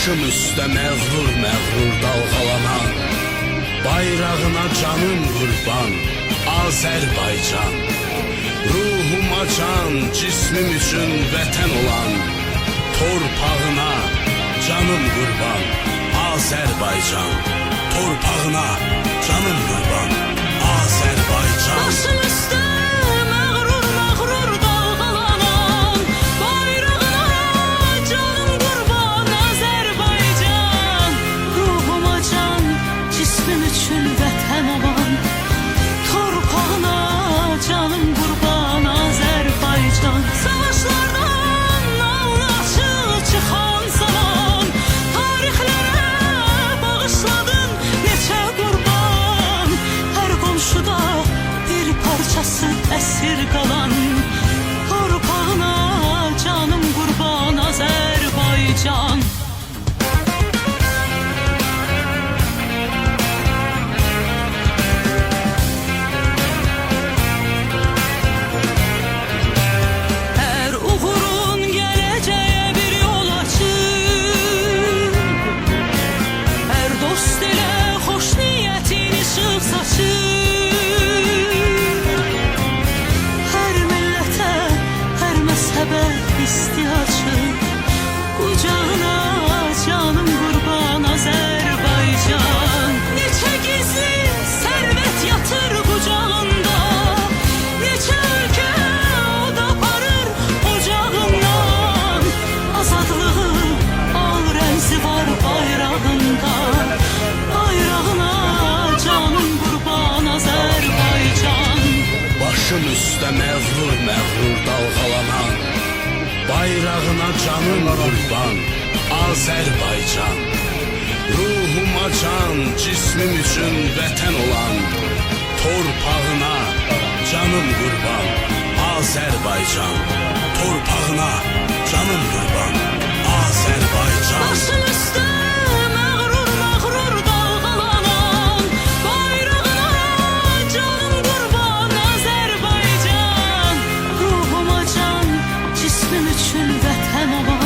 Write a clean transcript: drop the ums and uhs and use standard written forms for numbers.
Başım üstə məğrur məğrur dalğalanan, bayrağına canım qurban Azərbaycan. Ruhuma can, cismim üçün vətən olan, torpağına canım qurban Azərbaycan. Torpağına canım qurban Azərbaycan. Başım üstə məğrur məğrur dalğalanan, bayrağına canım qurban Azərbaycan. Ruhuma can, cismim üçün vətən olan, torpağına canım qurban Azərbaycan. Savaşlardan alnı açıq çıxan zaman, tarixlərə bağışladın neçə qurban. Hər qonşuda bir parçası əsir qalan, torpağına canım qurban Azərbaycan. Hər uğurun gələcəyə bir yol açır, hər dost ilə xoş niyyətin işıq saçır. Hər millətə, hər məzhəbə isti açır, qucağına canım qurban Azərbaycan. Neçə gizli sərvət yatır qucağında, neçə ölkə od aparır ocağından. Azadlığı al rəmzi var bayrağında, bayrağına canım qurban Azərbaycan. Başım üstə məğrur məğrur dalğalanan, bayrağına canım qurban Azərbaycan. Ruhuma can, cismim üçün vətən olan, torpağına canım qurban Azərbaycan. Torpağına canım qurban Azərbaycan. Başım üstə məğrur məğrur dalğalanan, bayrağına canım qurban Azərbaycan. Ruhuma can, cismim üçün vətən olan,